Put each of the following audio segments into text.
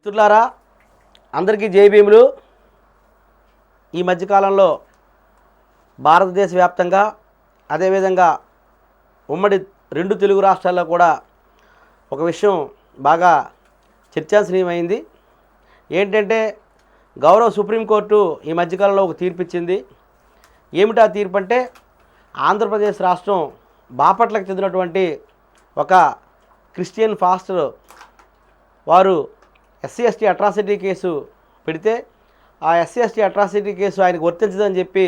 మిత్రులారా, అందరికీ జై భీములు. ఈ మధ్యకాలంలో భారతదేశ వ్యాప్తంగా అదేవిధంగా ఉమ్మడి రెండు తెలుగు రాష్ట్రాల్లో కూడా ఒక విషయం బాగా చర్చాంశనీయమైంది. ఏంటంటే గౌరవ సుప్రీంకోర్టు ఈ మధ్యకాలంలో ఒక తీర్పు ఇచ్చింది. ఏమిటా తీర్పు అంటే, ఆంధ్రప్రదేశ్ రాష్ట్రం బాపట్లకు చెందినటువంటి ఒక క్రిస్టియన్ పాస్టర్ వారు ఎస్సీ ఎస్టీ అట్రాసిటీ కేసు పెడితే ఆ ఎస్సీ ఎస్టీ అట్రాసిటీ కేసు ఆయనకు వర్తించదని చెప్పి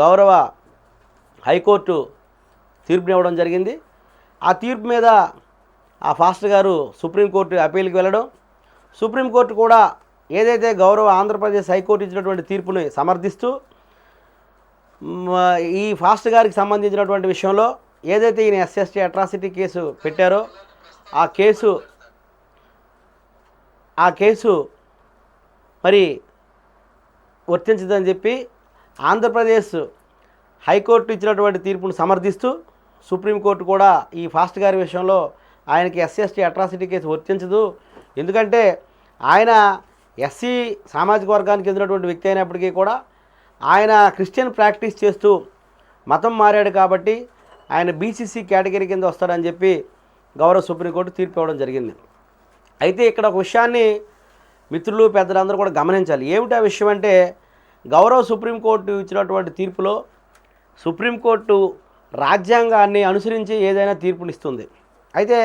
గౌరవ హైకోర్టు తీర్పునివ్వడం జరిగింది. ఆ తీర్పు మీద ఆ పాస్టర్ గారు సుప్రీంకోర్టు అప్పీల్కి వెళ్ళడం, సుప్రీంకోర్టు కూడా ఏదైతే గౌరవ ఆంధ్రప్రదేశ్ హైకోర్టు ఇచ్చినటువంటి తీర్పుని సమర్థిస్తూ ఈ పాస్టర్ గారికి సంబంధించినటువంటి విషయంలో ఏదైతే ఈయన ఎస్సీ ఎస్టీ అట్రాసిటీ కేసు పెట్టారో ఆ కేసు మరి వర్తించదని చెప్పి ఆంధ్రప్రదేశ్ హైకోర్టు ఇచ్చినటువంటి తీర్పును సమర్థిస్తూ సుప్రీంకోర్టు కూడా ఈ పాస్టర్ గారి విషయంలో ఆయనకి ఎస్సీ ఎస్టీ అట్రాసిటీ కేసు వర్తించదు, ఎందుకంటే ఆయన ఎస్సీ సామాజిక వర్గానికి చెందినటువంటి వ్యక్తి అయినప్పటికీ కూడా ఆయన క్రిస్టియన్ ప్రాక్టీస్ చేస్తూ మతం మారాడు కాబట్టి ఆయన బీసీసీ కేటగిరీ కింద వస్తాడని చెప్పి గౌరవ సుప్రీంకోర్టు తీర్పు ఇవ్వడం జరిగింది. అయితే ఇక్కడ ఒక విషయాన్ని మిత్రులు పెద్దలందరూ కూడా గమనించాలి. ఏమిటి ఆ విషయం అంటే, గౌరవ సుప్రీంకోర్టు ఇచ్చినటువంటి తీర్పులో సుప్రీంకోర్టు రాజ్యాంగాన్ని అనుసరించి ఏదైనా తీర్పులు ఇస్తుంది. అయితే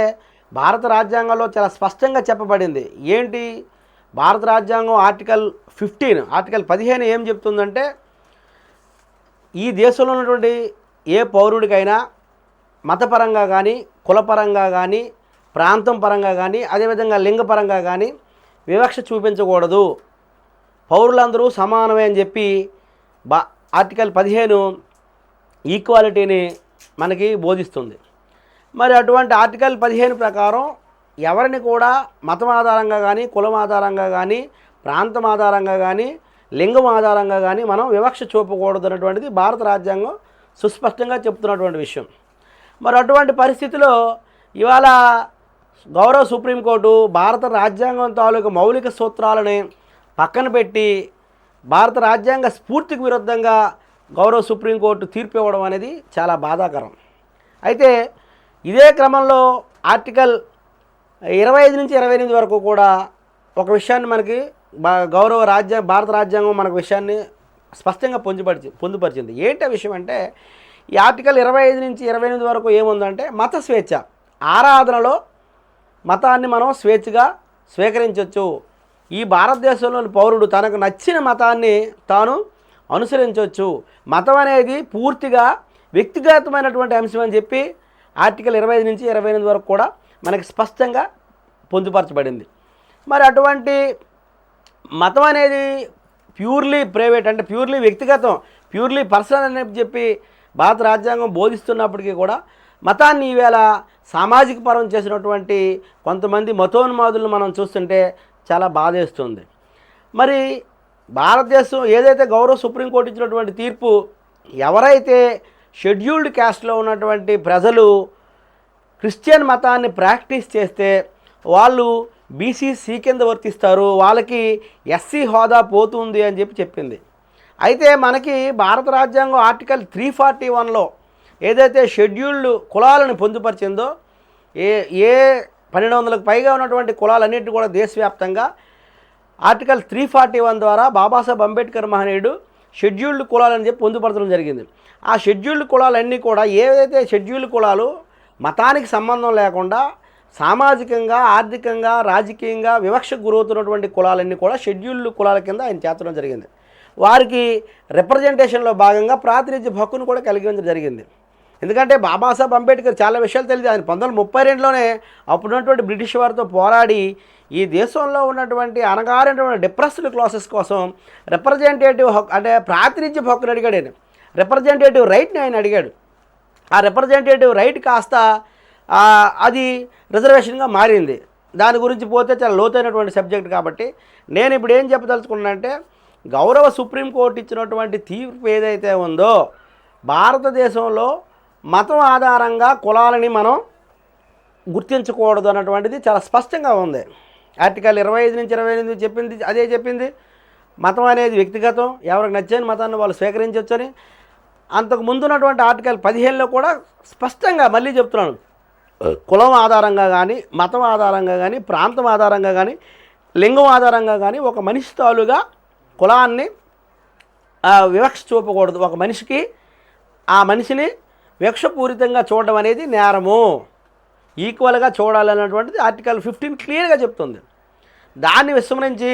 భారత రాజ్యాంగంలో చాలా స్పష్టంగా చెప్పబడింది. ఏంటి భారత రాజ్యాంగం ఆర్టికల్ 15 ఏం చెప్తుందంటే, ఈ దేశంలో ఉన్నటువంటి ఏ పౌరుడికైనా మతపరంగా కానీ కులపరంగా కానీ ప్రాంతం పరంగా కానీ అదేవిధంగా లింగపరంగా కానీ వివక్ష చూపించకూడదు, పౌరులందరూ సమానమే అని చెప్పి ఆర్టికల్ 15 ఈక్వాలిటీని మనకి బోధిస్తుంది. మరి అటువంటి ఆర్టికల్ 15 ప్రకారం ఎవరిని కూడా మతం ఆధారంగా కానీ కులం ఆధారంగా కానీ ప్రాంతం ఆధారంగా కానీ లింగం ఆధారంగా కానీ మనం వివక్ష చూపకూడదు అన్నటువంటిది భారత రాజ్యాంగం సుస్పష్టంగా చెప్తున్నటువంటి విషయం. మరి అటువంటి పరిస్థితిలో ఇవాళ గౌరవ సుప్రీంకోర్టు భారత రాజ్యాంగం తాలూకు మౌలిక సూత్రాలని పక్కన పెట్టి భారత రాజ్యాంగ స్ఫూర్తికి విరుద్ధంగా గౌరవ సుప్రీంకోర్టు తీర్పు ఇవ్వడం అనేది చాలా బాధాకరం. అయితే ఇదే క్రమంలో ఆర్టికల్ 25 నుంచి 28 వరకు కూడా ఒక విషయాన్ని మనకి భారత రాజ్యాంగం మనకు విషయాన్ని స్పష్టంగా పొందుపరిచింది. ఏంటి ఆ విషయం అంటే, ఈ ఆర్టికల్ 25 నుంచి 28 వరకు ఏముందంటే, మత స్వేచ్ఛ, ఆరాధనలో మతాన్ని మనం స్వేచ్ఛగా స్వీకరించవచ్చు. ఈ భారతదేశంలోని పౌరుడు తనకు నచ్చిన మతాన్ని తాను అనుసరించవచ్చు. మతం అనేది పూర్తిగా వ్యక్తిగతమైనటువంటి అంశం అని చెప్పి ఆర్టికల్ 25 నుంచి 28 వరకు కూడా మనకి స్పష్టంగా పొందుపరచబడింది. మరి అటువంటి మతం అనేది ప్యూర్లీ ప్రైవేట్, అంటే ప్యూర్లీ వ్యక్తిగతం, ప్యూర్లీ పర్సనల్ అని చెప్పి భారత రాజ్యాంగం బోధిస్తున్నప్పటికీ కూడా మతాన్ని ఈవేళ సామాజిక పరం చేసినటువంటి కొంతమంది మతోన్మాదులను మనం చూస్తుంటే చాలా బాధేస్తుంది. మరి భారతదేశం ఏదైతే గౌరవ సుప్రీంకోర్టు ఇచ్చినటువంటి తీర్పు, ఎవరైతే షెడ్యూల్డ్ క్యాస్ట్లో ఉన్నటువంటి ప్రజలు క్రిస్టియన్ మతాన్ని ప్రాక్టీస్ చేస్తే వాళ్ళు బీసీసీ కింద వర్తిస్తారు, వాళ్ళకి ఎస్సీ హోదా పోతుంది అని చెప్పింది. అయితే మనకి భారత రాజ్యాంగం ఆర్టికల్ 341లో ఏదైతే షెడ్యూల్డ్ కులాలను పొందుపరిచిందో, ఏ 1200కు పైగా ఉన్నటువంటి కులాలన్నింటినీ కూడా దేశవ్యాప్తంగా ఆర్టికల్ 341 ద్వారా బాబాసాహెబ్ అంబేద్కర్ మహనీయుడు షెడ్యూల్డ్ కులాలని చెప్పి పొందుపరచడం జరిగింది. ఆ షెడ్యూల్డ్ కులాలన్నీ కూడా, ఏదైతే షెడ్యూల్డ్ కులాలు మతానికి సంబంధం లేకుండా సామాజికంగా ఆర్థికంగా రాజకీయంగా వివక్షకు గురవుతున్నటువంటి కులాలన్నీ కూడా షెడ్యూల్డ్ కులాల కింద ఆయన చేర్చడం జరిగింది. వారికి రిప్రజెంటేషన్లో భాగంగా ప్రాతినిధ్య హక్కును కూడా కలిగించడం జరిగింది. ఎందుకంటే బాబాసాహెబ్ అంబేద్కర్ చాలా విషయాలు తెలియదు. ఆయన 1932లోనే అప్పుడున్నటువంటి బ్రిటిష్ వారితో పోరాడి ఈ దేశంలో ఉన్నటువంటి అనగారినటువంటి డిప్రెస్డ్ క్లాసెస్ కోసం రిప్రజెంటేటివ్ హక్కు, అంటే ప్రాతినిధ్య హక్కుని అడిగాడు. ఆయన రిప్రజెంటేటివ్ రైట్ని ఆయన అడిగాడు. ఆ రిప్రజెంటేటివ్ రైట్ కాస్త అది రిజర్వేషన్గా మారింది. దాని గురించి పోతే చాలా లోతైనటువంటి సబ్జెక్ట్ కాబట్టి నేను ఇప్పుడు ఏం చెప్పదలుచుకున్నానంటే, గౌరవ సుప్రీంకోర్టు ఇచ్చినటువంటి తీర్పు ఏదైతే ఉందో, భారతదేశంలో మతం ఆధారంగా కులాలని మనం గుర్తించకూడదు అన్నటువంటిది చాలా స్పష్టంగా ఉంది. ఆర్టికల్ 25 నుంచి 28 చెప్పింది అదే చెప్పింది. మతం అనేది వ్యక్తిగతం, ఎవరికి నచ్చని మతాన్ని వాళ్ళు స్వీకరించవచ్చని. అంతకు ముందున్నటువంటి ఆర్టికల్ 15లో కూడా స్పష్టంగా మళ్ళీ చెప్తున్నాను, కులం ఆధారంగా కానీ, మతం ఆధారంగా కానీ, ప్రాంతం ఆధారంగా కానీ, లింగం ఆధారంగా కానీ ఒక మనిషి తాలుగా కులాన్ని వివక్ష చూపకూడదు. ఒక మనిషికి ఆ మనిషిని వివక్షపూరితంగా చూడడం అనేది నేరము, ఈక్వల్గా చూడాలన్నటువంటిది ఆర్టికల్ 15 క్లియర్గా చెప్తుంది. దాన్ని విస్మరించి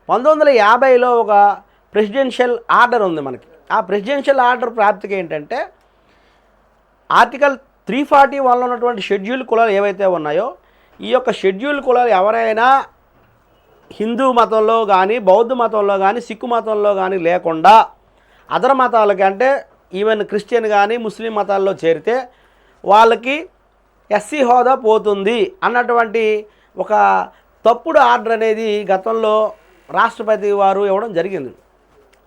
1950లో ఒక ప్రెసిడెన్షియల్ ఆర్డర్ ఉంది మనకి. ఆ ప్రెసిడెన్షియల్ ఆర్డర్ ప్రాప్తికి ఏంటంటే ఆర్టికల్ 341లో ఉన్నటువంటి షెడ్యూల్ కులాలు ఏవైతే ఉన్నాయో, ఈ యొక్క షెడ్యూల్ కులాలు ఎవరైనా హిందూ మతంలో కానీ, బౌద్ధ మతంలో కానీ, సిక్కు మతంలో కానీ లేకుండా అదర్ మతాలకి అంటే ఈవెన్ క్రిస్టియన్ కానీ ముస్లిం మతాల్లో చేరితే వాళ్ళకి ఎస్సీ హోదా పోతుంది అన్నటువంటి ఒక తప్పుడు ఆర్డర్ అనేది గతంలో రాష్ట్రపతి వారు ఇవ్వడం జరిగింది.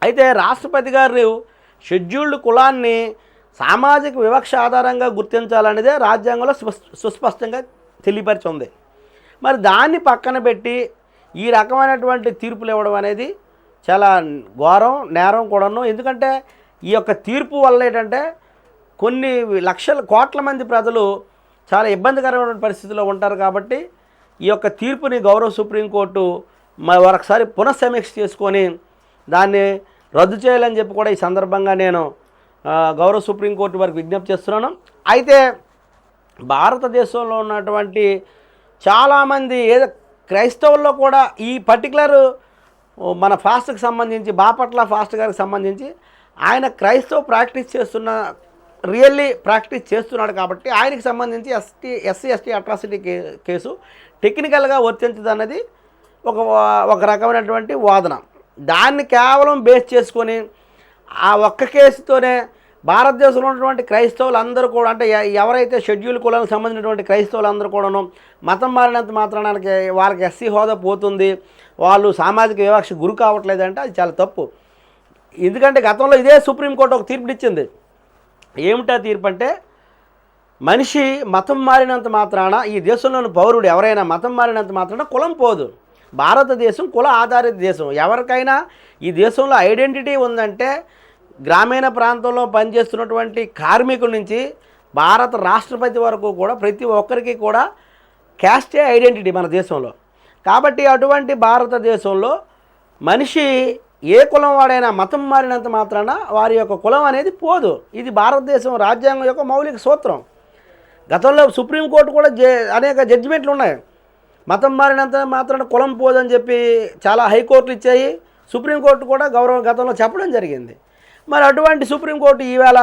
అయితే రాష్ట్రపతి గారు షెడ్యూల్డ్ కులాన్ని సామాజిక వివక్ష ఆధారంగా గుర్తించాలనేదే రాజ్యాంగంలో సుస్పష్టంగా తెలియపరిచి ఉంది. మరి దాన్ని పక్కన పెట్టి ఈ రకమైనటువంటి తీర్పులు ఇవ్వడం అనేది చాలా ఘోరం, నేరం కూడాను. ఎందుకంటే ఈ యొక్క తీర్పు వల్ల ఏంటంటే కొన్ని లక్షల కోట్ల మంది ప్రజలు చాలా ఇబ్బందికరమైన పరిస్థితుల్లో ఉంటారు. కాబట్టి ఈ యొక్క తీర్పుని గౌరవ సుప్రీంకోర్టు మరొకసారి పునఃసమీక్ష చేసుకొని దాన్ని రద్దు చేయాలని చెప్పి కూడా ఈ సందర్భంగా నేను గౌరవ సుప్రీంకోర్టు వారికి విజ్ఞప్తి చేస్తున్నాను. అయితే భారతదేశంలో ఉన్నటువంటి చాలామంది ఏదో క్రైస్తవుల్లో కూడా ఈ పర్టికులర్ మన ఫాస్ట్కి సంబంధించి బాపట్ల ఫాస్ట్ గారికి సంబంధించి ఆయన క్రైస్తవ ప్రాక్టీస్ రియల్లీ ప్రాక్టీస్ చేస్తున్నాడు కాబట్టి ఆయనకి సంబంధించి ఎస్సీ ఎస్టీ అట్రాసిటీ కేసు టెక్నికల్గా వర్తించదన్నది ఒక రకమైనటువంటి వాదన. దాన్ని కేవలం బేస్ చేసుకొని ఆ ఒక్క కేసుతోనే భారతదేశంలో ఉన్నటువంటి క్రైస్తవులు అందరూ కూడా అంటే ఎవరైతే షెడ్యూల్ కులానికి సంబంధించినటువంటి క్రైస్తవులు అందరూ కూడాను మతం మారినంత మాత్రానికి వాళ్ళకి ఎస్సీ హోదా పోతుంది, వాళ్ళు సామాజిక వివక్ష గురి కావట్లేదంటే అది చాలా తప్పు. ఎందుకంటే గతంలో ఇదే సుప్రీంకోర్టు ఒక తీర్పు ఇచ్చింది. ఏమిటా తీర్పు అంటే, మనిషి మతం మారినంత మాత్రాన ఈ దేశంలోని పౌరుడు ఎవరైనా మతం మారినంత మాత్రాన కులం పోదు. భారతదేశం కుల ఆధారిత దేశం. ఎవరికైనా ఈ దేశంలో ఐడెంటిటీ ఉందంటే గ్రామీణ ప్రాంతంలో పనిచేస్తున్నటువంటి కార్మికుల నుంచి భారత రాష్ట్రపతి వరకు కూడా ప్రతి ఒక్కరికి కూడా క్యాస్టే ఐడెంటిటీ మన దేశంలో. కాబట్టి అటువంటి భారతదేశంలో మనిషి ఏ కులం వాడైనా మతం మారినంత మాత్రాన వారి యొక్క కులం అనేది పోదు. ఇది భారతదేశం రాజ్యాంగం యొక్క మౌలిక సూత్రం. గతంలో సుప్రీంకోర్టు కూడా అనేక జడ్జిమెంట్లు ఉన్నాయి. మతం మారినంత మాత్రాన కులం పోదని చెప్పి చాలా హైకోర్టులు ఇచ్చాయి. సుప్రీంకోర్టు కూడా గతంలో చెప్పడం జరిగింది. మరి అటువంటి సుప్రీంకోర్టు ఈవేళ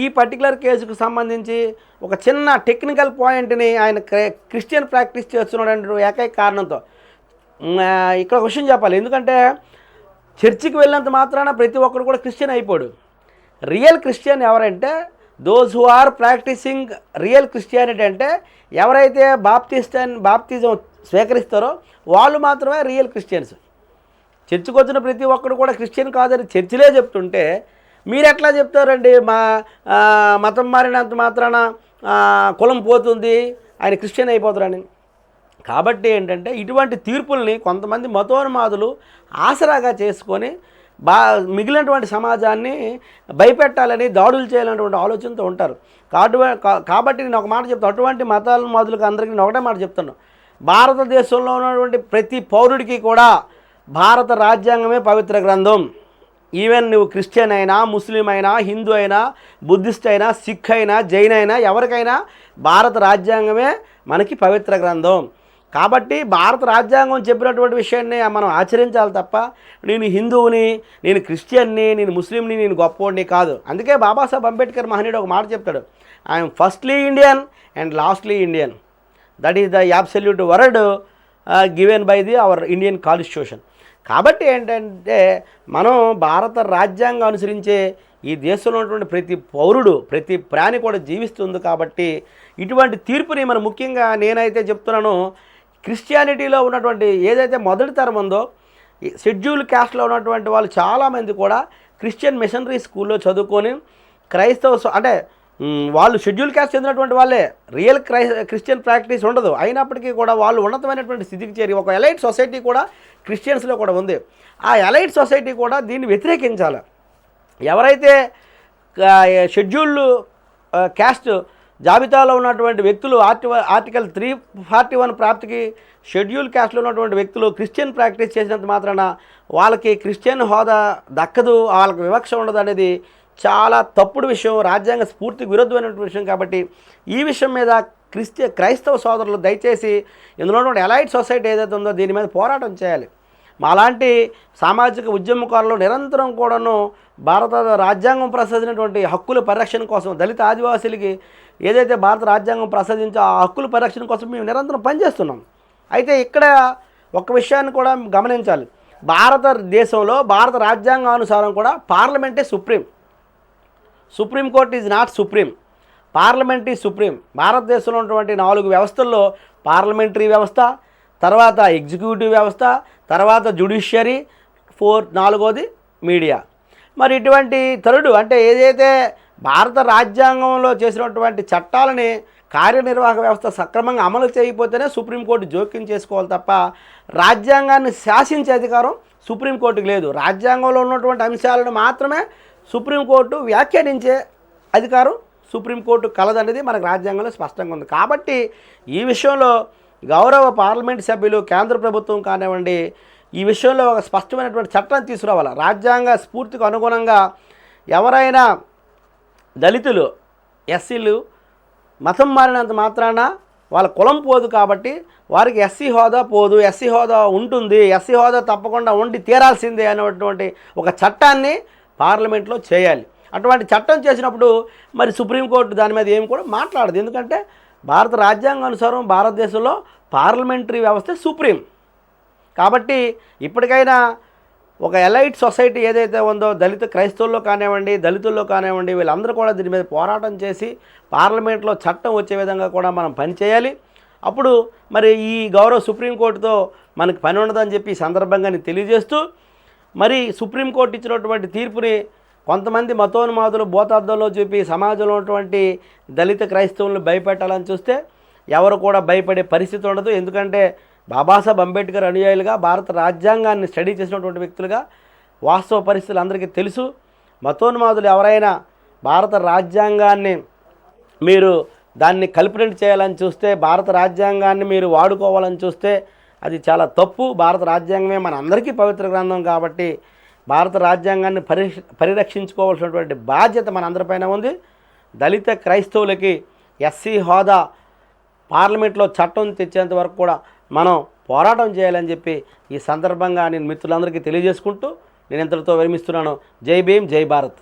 ఈ పర్టికులర్ కేసుకు సంబంధించి ఒక చిన్న టెక్నికల్ పాయింట్ని ఆయన క్రిస్టియన్ ప్రాక్టీస్ చేస్తున్నాడు ఏకైక కారణంతో ఇక్కడ విషయం చెప్పాలి. ఎందుకంటే చర్చికి వెళ్ళినంత మాత్రాన ప్రతి ఒక్కరు కూడా క్రిస్టియన్ అయిపోడు. రియల్ క్రిస్టియన్ ఎవరంటే those who are practising real Christianity అంటే ఎవరైతే బాప్తిజం స్వీకరిస్తారో వాళ్ళు మాత్రమే రియల్ క్రిస్టియన్స్. చర్చికి వచ్చిన ప్రతి ఒక్కరు కూడా క్రిస్టియన్ కాదని చర్చిలే చెప్తుంటే మీరు ఎట్లా చెప్తారండి మతం మారినంత మాత్రాన కులం పోతుంది ఆయన క్రిస్టియన్ అయిపోతారని. కాబట్టి ఏంటంటే ఇటువంటి తీర్పుల్ని కొంతమంది మతోన్మాదులు ఆసరాగా చేసుకొని మిగిలినటువంటి సమాజాన్ని భయపెట్టాలని దాడులు చేయాలనేటువంటి ఆలోచనతో ఉంటారు. కాబట్టి నేను ఒక మాట చెప్తాను, అటువంటి మతోన్మాదులకు అందరికీ నేను ఒకటే మాట చెప్తాను, భారతదేశంలో ఉన్నటువంటి ప్రతి పౌరుడికి కూడా భారత రాజ్యాంగమే పవిత్ర గ్రంథం. ఈవెన్ నువ్వు క్రిస్టియన్ అయినా, ముస్లిం అయినా, హిందూ అయినా, బుద్ధిస్ట్ అయినా, సిక్ అయినా, జైన్ అయినా, ఎవరికైనా భారత రాజ్యాంగమే మనకి పవిత్ర గ్రంథం. కాబట్టి భారత రాజ్యాంగం చెప్పినటువంటి విషయాన్ని మనం ఆచరించాలి తప్ప నేను హిందువుని, నేను క్రిస్టియన్ని, నేను ముస్లింని, నేను గొప్పవాడిని కాదు. అందుకే బాబాసాహెబ్ అంబేద్కర్ మహనీయుడు ఒక మాట చెప్తాడు, I'm firstly Indian and lastly Indian. That is the absolute word given by our Indian constitution. కాబట్టి ఏంటంటే మనం భారత రాజ్యాంగం అనుసరించే ఈ దేశంలో ఉన్నటువంటి ప్రతి పౌరుడు, ప్రతి ప్రాణి కూడా జీవిస్తుంది. కాబట్టి ఇటువంటి తీర్పుని మనం ముఖ్యంగా నేనైతే చెప్తున్నాను, క్రిస్టియానిటీలో ఉన్నటువంటి ఏదైతే మొదటి తరం ఉందో షెడ్యూల్ క్యాస్ట్లో ఉన్నటువంటి వాళ్ళు చాలామంది కూడా క్రిస్టియన్ మిషనరీ స్కూల్లో చదువుకొని క్రైస్తవ అంటే వాళ్ళు షెడ్యూల్ క్యాస్ట్ చెందినటువంటి వాళ్ళే, రియల్ క్రిస్టియన్ ప్రాక్టీస్ ఉండదు. అయినప్పటికీ కూడా వాళ్ళు ఉన్నతమైనటువంటి స్థితికి చేరి ఒక ఎలైట్ సొసైటీ కూడా క్రిస్టియన్స్లో కూడా ఉంది. ఆ ఎలైట్ సొసైటీ కూడా దీన్ని వ్యతిరేకించాలి. ఎవరైతే షెడ్యూల్డ్ క్యాస్ట్ జాబితాలో ఉన్నటువంటి వ్యక్తులు ఆర్టికల్ 341 ప్రాప్తికి షెడ్యూల్ క్యాస్ట్లో ఉన్నటువంటి వ్యక్తులు క్రిస్టియన్ ప్రాక్టీస్ చేసినంత మాత్రాన వాళ్ళకి క్రిస్టియన్ హోదా దక్కదు, వాళ్ళకి వివక్ష ఉండదు అనేది చాలా తప్పుడు విషయం, రాజ్యాంగ స్ఫూర్తికి విరుద్ధమైనటువంటి విషయం. కాబట్టి ఈ విషయం మీద క్రైస్తవ సోదరులు దయచేసి ఇందులో ఉన్నటువంటి ఎలైట్ సొసైటీ ఏదైతే ఉందో దీని మీద పోరాటం చేయాలి. మాలాంటి సామాజిక ఉద్యమకారులు నిరంతరం కూడాను భారత రాజ్యాంగం ప్రసాదించినటువంటి హక్కుల పరిరక్షణ కోసం, దళిత ఆదివాసీలకి ఏదైతే భారత రాజ్యాంగం ప్రసాదించో ఆ హక్కుల పరిరక్షణ కోసం మేము నిరంతరం పనిచేస్తున్నాం. అయితే ఇక్కడ ఒక విషయాన్ని కూడా గమనించాలి. భారతదేశంలో భారత రాజ్యాంగానుసారం కూడా పార్లమెంటే supreme. Supreme court is not supreme, parliament is supreme. భారతదేశంలో ఉన్నటువంటి 4 వ్యవస్థల్లో పార్లమెంటరీ వ్యవస్థ, తర్వాత ఎగ్జిక్యూటివ్ వ్యవస్థ, తర్వాత జ్యుడిషియరీ, 4వది మీడియా. మరి ఇటువంటి థర్డ్ అంటే ఏదైతే భారత రాజ్యాంగంలో చేసినటువంటి చట్టాలని కార్యనిర్వాహక వ్యవస్థ సక్రమంగా అమలు చేయకపోతేనే సుప్రీంకోర్టు జోక్యం చేసుకోవాలి తప్ప రాజ్యాంగాన్ని శాసించే అధికారం సుప్రీంకోర్టుకి లేదు. రాజ్యాంగంలో ఉన్నటువంటి అంశాలను మాత్రమే సుప్రీంకోర్టు వ్యాఖ్యానించే అధికారం సుప్రీంకోర్టు కలదనేది మనకు రాజ్యాంగంలో స్పష్టంగా ఉంది. కాబట్టి ఈ విషయంలో గౌరవ పార్లమెంట్ సభ్యులు, కేంద్ర ప్రభుత్వం కానివ్వండి, ఈ విషయంలో ఒక స్పష్టమైనటువంటి చట్టాన్ని తీసుకురావాలి. రాజ్యాంగ స్ఫూర్తికి అనుగుణంగా ఎవరైనా దళితులు, ఎస్సీలు మతం మారినంత మాత్రాన వాళ్ళ కులం పోదు కాబట్టి వారికి ఎస్సీ హోదా పోదు, ఎస్సీ హోదా ఉంటుంది, ఎస్సీ హోదా తప్పకుండా ఉండి తీరాల్సిందే అనేటువంటి ఒక చట్టాన్ని పార్లమెంట్లో చేయాలి. అటువంటి చట్టం చేసినప్పుడు మరి సుప్రీంకోర్టు దాని మీద ఏమి కూడా మాట్లాడదు. ఎందుకంటే భారత రాజ్యాంగానుసారం భారతదేశంలో పార్లమెంటరీ వ్యవస్థ సుప్రీం. కాబట్టి ఇప్పటికైనా ఒక ఎలైట్ సొసైటీ ఏదైతే ఉందో దళిత క్రైస్తవుల్లో కానివ్వండి, దళితుల్లో కానివ్వండి, వీళ్ళందరూ కూడా దీని మీద పోరాటం చేసి పార్లమెంట్లో చట్టం వచ్చే విధంగా కూడా మనం పనిచేయాలి. అప్పుడు మరి ఈ గౌరవ సుప్రీంకోర్టుతో మనకు పని ఉండదని చెప్పి ఈ సందర్భంగా నేను తెలియజేస్తూ, మరి సుప్రీంకోర్టు ఇచ్చినటువంటి తీర్పుని కొంతమంది మతోన్మాదులు భూతార్థంలో చూపి సమాజంలో ఉన్నటువంటి దళిత క్రైస్తవులను భయపెట్టాలని చూస్తే ఎవరు కూడా భయపడే పరిస్థితి ఉండదు. ఎందుకంటే బాబాసాహెబ్ అంబేద్కర్ అనుయాయులుగా, భారత రాజ్యాంగాన్ని స్టడీ చేసినటువంటి వ్యక్తులుగా వాస్తవ పరిస్థితులు అందరికీ తెలుసు. మతోన్మాదులు ఎవరైనా భారత రాజ్యాంగాన్ని మీరు దాన్ని కల్పినట్టు చేయాలని చూస్తే, భారత రాజ్యాంగాన్ని మీరు వాడుకోవాలని చూస్తే అది చాలా తప్పు. భారత రాజ్యాంగమే మన అందరికీ పవిత్ర గ్రంథం కాబట్టి భారత రాజ్యాంగాన్ని పరిరక్షించుకోవాల్సినటువంటి బాధ్యత మన అందరిపైన ఉంది. దళిత క్రైస్తవులకి ఎస్సీ హోదా పార్లమెంట్లో చట్టం తెచ్చేంత వరకు కూడా మనం పోరాటం చేయాలని చెప్పి ఈ సందర్భంగా నేను మిత్రులందరికీ తెలియజేసుకుంటూ నేను ఇంతటితో విరమిస్తున్నాను. జై భీమ్, జై భారత్.